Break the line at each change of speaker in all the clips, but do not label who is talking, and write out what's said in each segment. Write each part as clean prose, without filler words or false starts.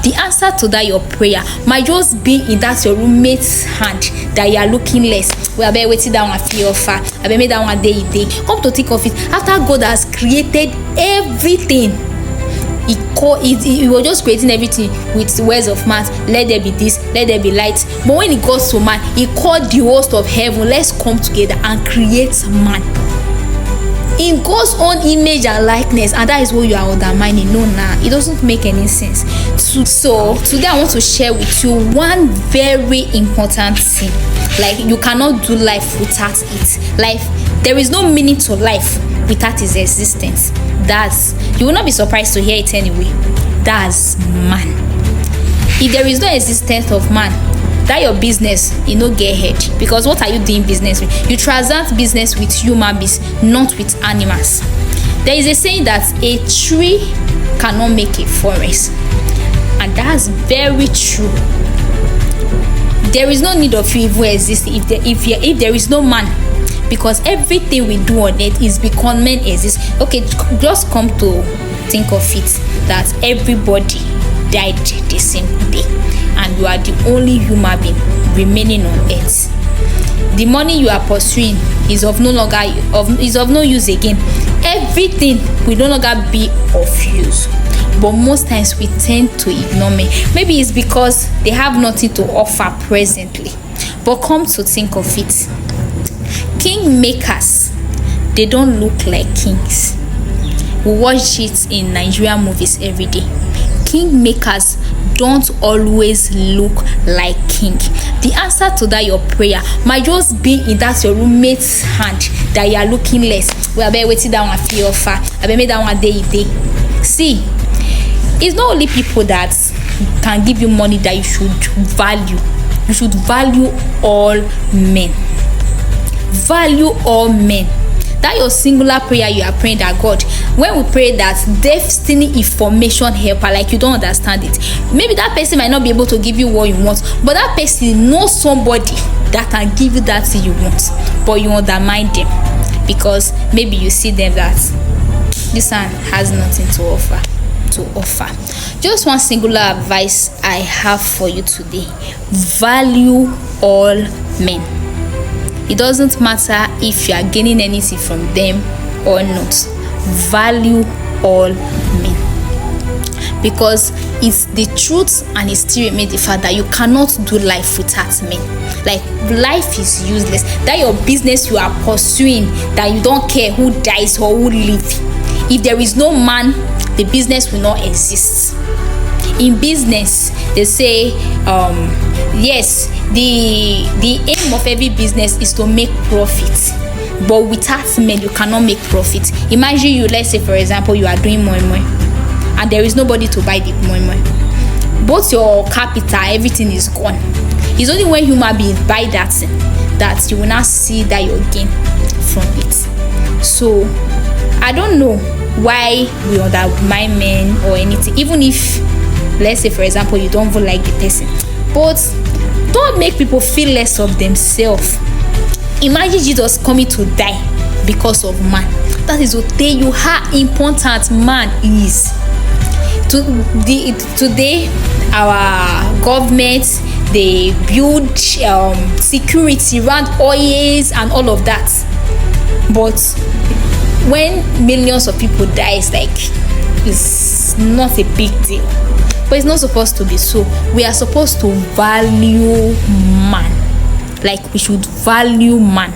The answer to that your prayer might just be in that your roommate's hand that you are looking less. Well, I bet waiting that one feel offer. I bet made that one day. Come to think of it, after God has created everything, he was just creating everything with the words of mouth. Let there be this, let there be light. But when it goes to man, he called the host of heaven, let's come together and create man in God's own image and likeness, and that is what you are undermining. No, it doesn't make any sense. So today I want to share with you one very important thing. Like, you cannot do life without it. Life, there is no meaning to life without its existence. You will not be surprised to hear it anyway. That's man. If there is no existence of man, that your business no get ahead. Because what are you doing business with? You transact business with human beings, not with animals. There is a saying that a tree cannot make a forest, and that's very true. There is no need of you even existing if there is no man, because everything we do on earth is because men exist. Okay, just come to think of it that everybody died the same day, and you are the only human being remaining on earth. The money you are pursuing is of no use again. Everything will no longer be of use. But most times we tend to ignore men. Maybe it's because they have nothing to offer presently. But come to think of it, king makers, they don't look like kings. We watch it in Nigerian movies every day. King makers don't always look like king. The answer to that your prayer might just be in that your roommate's hand that you are looking less. Well, I bet waiting that one feel offer. I bet made that one day. See, it's not only people that can give you money that you should value. You should value all men. Value all men. That your singular prayer you are praying that God, when we pray that destiny information helper, like you don't understand it. Maybe that person might not be able to give you what you want, but that person knows somebody that can give you that thing you want, but you undermine them because maybe you see them that this one has nothing to offer. Just one singular advice I have for you today: value all men. It doesn't matter if you are gaining anything from them or not. Value all men, because it's the truth and it still remains the fact that you cannot do life without men. Like, life is useless. That your business you are pursuing, that you don't care who dies or who lives. If there is no man, the business will not exist. In business, they say yes, the aim of every business is to make profit, but without men you cannot make profit. Imagine you, let's say for example, you are doing moi and there is nobody to buy the moi. Both your capital, everything is gone. It's only when human beings buy that thing that you will not see that you gain from it. So I don't know why we undermine men or anything, even if, let's say for example, you don't even like the person, but don't make people feel less of themselves. Imagine Jesus coming to die because of man. That is to tell you how important man is. Today our government, they build security around oils and all of that, but when millions of people die, it's not a big deal. But it's not supposed to be so. We are supposed to value man. Like, we should value man,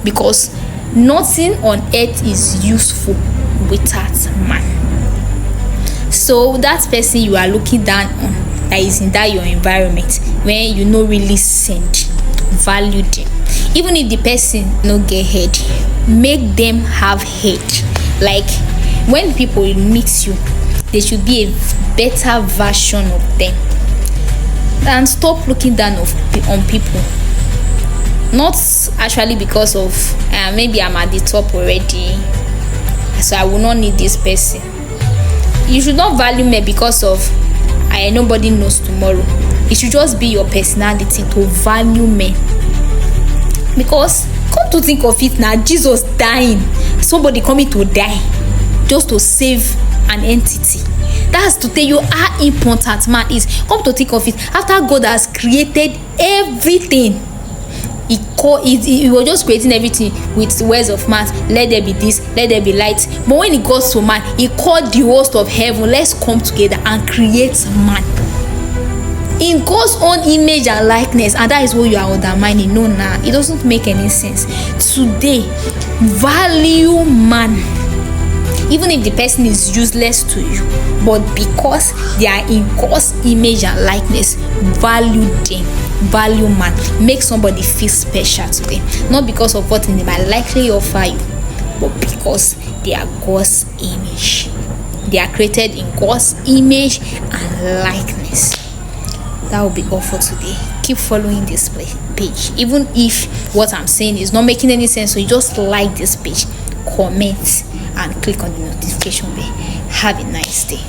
because nothing on earth is useful without man. So that person you are looking down on, that is in that your environment, when you no really send, value them. Even if the person no get head, make them have head. Like, when people meet you, there should be a better version of them, and stop looking down on people. Not actually because of maybe I'm at the top already, so I will not need this person. You should not value me because of nobody knows tomorrow. It should just be your personality to value men. Because come to think of it now, Jesus dying, somebody coming to die just to save an entity. That's to tell you how important man is. Come to think of it, after God has created everything, he was just creating everything with words of mouth. Let there be this, let there be light. But when it goes to man, he called the host of heaven, let's come together and create man in God's own image and likeness. And that is what you are undermining. No, it doesn't make any sense. Today, value man, even if the person is useless to you, but because they are in God's image and likeness, value them. Value man. Make somebody feel special today, not because of what they might likely offer you, but because they are God's image. They are created in God's image and likeness. That will be all for today. Keep following this page, even if what I'm saying is not making any sense. So you just like this page, comment, and click on the notification bell. Have a nice day.